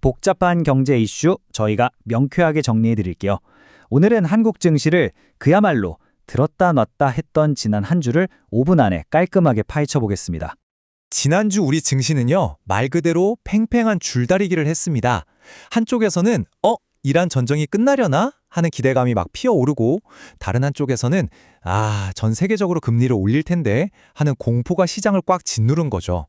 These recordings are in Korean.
복잡한 경제 이슈 저희가 명쾌하게 정리해 드릴게요. 오늘은 한국 증시를 그야말로 들었다 놨다 했던 지난 한 주를 5분 안에 깔끔하게 파헤쳐 보겠습니다. 지난주 우리 증시는요, 말 그대로 팽팽한 줄다리기를 했습니다. 한쪽에서는 이란 전쟁이 끝나려나? 하는 기대감이 막 피어오르고, 다른 한쪽에서는 전 세계적으로 금리를 올릴 텐데 하는 공포가 시장을 꽉 짓누른 거죠.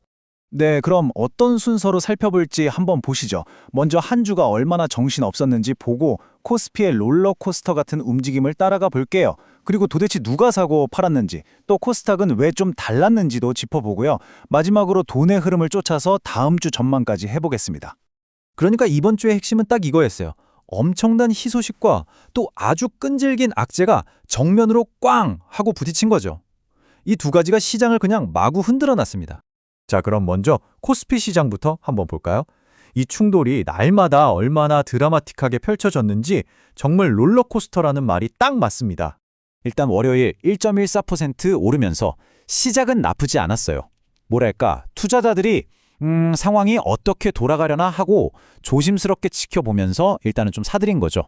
네, 그럼 어떤 순서로 살펴볼지 한번 보시죠. 먼저 한 주가 얼마나 정신없었는지 보고 코스피의 롤러코스터 같은 움직임을 따라가 볼게요. 그리고 도대체 누가 사고 팔았는지, 또 코스닥은 왜 좀 달랐는지도 짚어보고요. 마지막으로 돈의 흐름을 쫓아서 다음 주 전망까지 해보겠습니다. 그러니까 이번 주의 핵심은 딱 이거였어요. 엄청난 희소식과 또 아주 끈질긴 악재가 정면으로 꽝 하고 부딪힌 거죠. 이 두 가지가 시장을 그냥 마구 흔들어 놨습니다. 자, 그럼 먼저 코스피 시장부터 한번 볼까요? 이 충돌이 날마다 얼마나 드라마틱하게 펼쳐졌는지 정말 롤러코스터라는 말이 딱 맞습니다. 일단 월요일 1.14% 오르면서 시작은 나쁘지 않았어요. 뭐랄까, 투자자들이 상황이 어떻게 돌아가려나 하고 조심스럽게 지켜보면서 일단은 좀 사들인 거죠.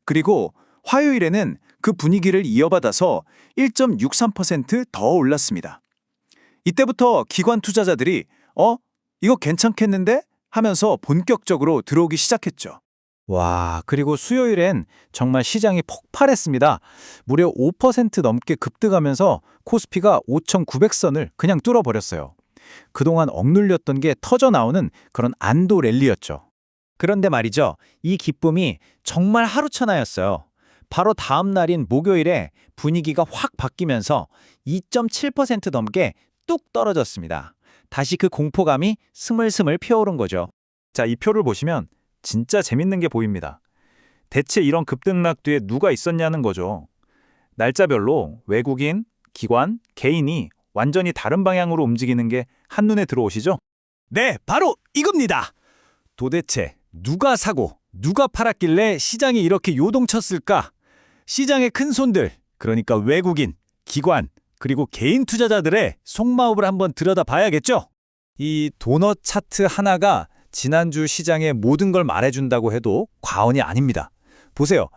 그리고 화요일에는 그 분위기를 이어받아서 1.63% 더 올랐습니다. 이때부터 기관 투자자들이 이거 괜찮겠는데? 하면서 본격적으로 들어오기 시작했죠. 와, 그리고 수요일엔 정말 시장이 폭발했습니다. 무려 5% 넘게 급등하면서 코스피가 5,900선을 그냥 뚫어버렸어요. 그동안 억눌렸던 게 터져나오는 그런 안도 랠리였죠. 그런데 말이죠, 이 기쁨이 정말 하루천하였어요. 바로 다음 날인 목요일에 분위기가 확 바뀌면서 2.7% 넘게 뚝 떨어졌습니다. 다시 그 공포감이 스물스물 피어오른 거죠. 자, 이 표를 보시면 진짜 재밌는 게 보입니다. 대체 이런 급등락 뒤에 누가 있었냐는 거죠. 날짜별로 외국인, 기관, 개인이 완전히 다른 방향으로 움직이는 게 한눈에 들어오시죠? 네, 바로 이겁니다. 도대체 누가 사고 누가 팔았길래 시장이 이렇게 요동쳤을까? 시장의 큰 손들, 그러니까 외국인, 기관, 그리고 개인 투자자들의 속마음을 한번 들여다봐야겠죠? 이 도넛 차트 하나가 지난주 시장의 모든 걸 말해준다고 해도 과언이 아닙니다. 보세요.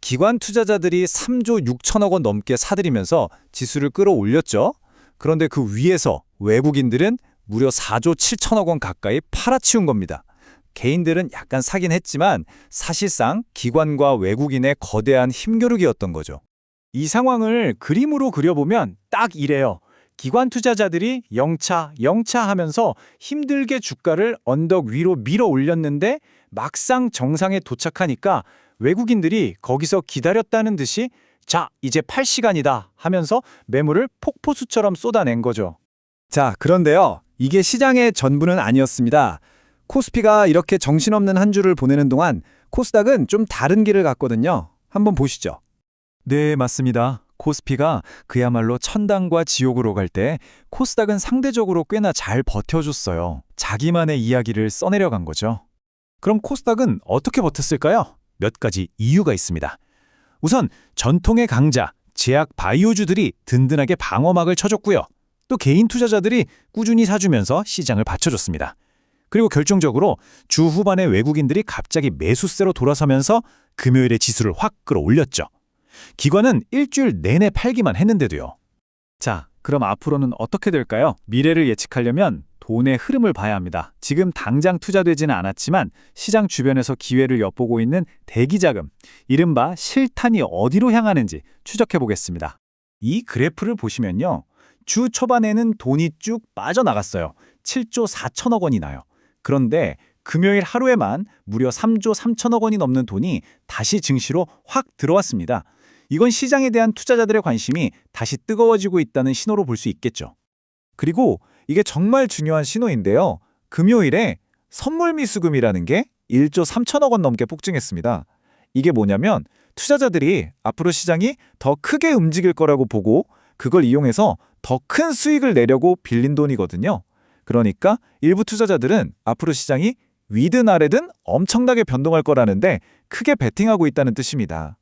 기관 투자자들이 3조 6천억 원 넘게 사들이면서 지수를 끌어올렸죠. 그런데 그 위에서 외국인들은 무려 4조 7천억 원 가까이 팔아치운 겁니다. 개인들은 약간 사긴 했지만 사실상 기관과 외국인의 거대한 힘겨루기였던 거죠. 이 상황을 그림으로 그려보면 딱 이래요. 기관 투자자들이 영차 하면서 힘들게 주가를 언덕 위로 밀어 올렸는데 막상 정상에 도착하니까 외국인들이 거기서 기다렸다는 듯이 자, 이제 팔 시간이다 하면서 매물을 폭포수처럼 쏟아낸 거죠. 자, 그런데요. 이게 시장의 전부는 아니었습니다. 코스피가 이렇게 정신없는 한 주를 보내는 동안 코스닥은 좀 다른 길을 갔거든요. 한번 보시죠. 네, 맞습니다. 코스피가 그야말로 천당과 지옥으로 갈 때 코스닥은 상대적으로 꽤나 잘 버텨줬어요. 자기만의 이야기를 써내려간 거죠. 그럼 코스닥은 어떻게 버텼을까요? 몇 가지 이유가 있습니다. 우선 전통의 강자, 제약 바이오주들이 든든하게 방어막을 쳐줬고요. 또 개인 투자자들이 꾸준히 사주면서 시장을 받쳐줬습니다. 그리고 결정적으로 주 후반에 외국인들이 갑자기 매수세로 돌아서면서 금요일에 지수를 확 끌어올렸죠. 기관은 일주일 내내 팔기만 했는데도요. 자, 그럼 앞으로는 어떻게 될까요? 미래를 예측하려면 돈의 흐름을 봐야 합니다. 지금 당장 투자되지는 않았지만 시장 주변에서 기회를 엿보고 있는 대기자금, 이른바 실탄이 어디로 향하는지 추적해 보겠습니다. 이 그래프를 보시면요. 주 초반에는 돈이 쭉 빠져나갔어요. 7조 4천억 원이 나요. 그런데 금요일 하루에만 무려 3조 3천억 원이 넘는 돈이 다시 증시로 확 들어왔습니다. 이건 시장에 대한 투자자들의 관심이 다시 뜨거워지고 있다는 신호로 볼 수 있겠죠. 그리고 이게 정말 중요한 신호인데요. 금요일에 선물 미수금이라는 게 1조 3천억 원 넘게 폭증했습니다. 이게 뭐냐면 투자자들이 앞으로 시장이 더 크게 움직일 거라고 보고 그걸 이용해서 더 큰 수익을 내려고 빌린 돈이거든요. 그러니까 일부 투자자들은 앞으로 시장이 위든 아래든 엄청나게 변동할 거라는데 크게 베팅하고 있다는 뜻입니다.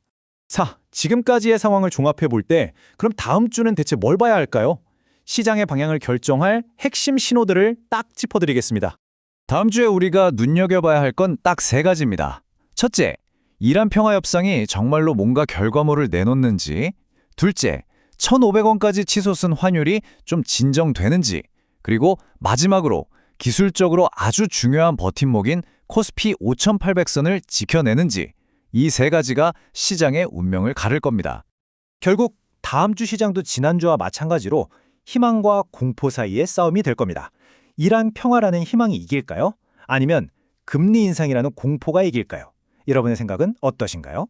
자, 지금까지의 상황을 종합해 볼 때 그럼 다음 주는 대체 뭘 봐야 할까요? 시장의 방향을 결정할 핵심 신호들을 딱 짚어드리겠습니다. 다음 주에 우리가 눈여겨봐야 할 건 딱 세 가지입니다. 첫째, 이란 평화협상이 정말로 뭔가 결과물을 내놓는지. 둘째, 1,500원까지 치솟은 환율이 좀 진정되는지. 그리고 마지막으로 기술적으로 아주 중요한 버팀목인 코스피 5,800선을 지켜내는지. 이 세 가지가 시장의 운명을 가를 겁니다. 결국 다음 주 시장도 지난주와 마찬가지로 희망과 공포 사이의 싸움이 될 겁니다. 이란 평화라는 희망이 이길까요? 아니면 금리 인상이라는 공포가 이길까요? 여러분의 생각은 어떠신가요?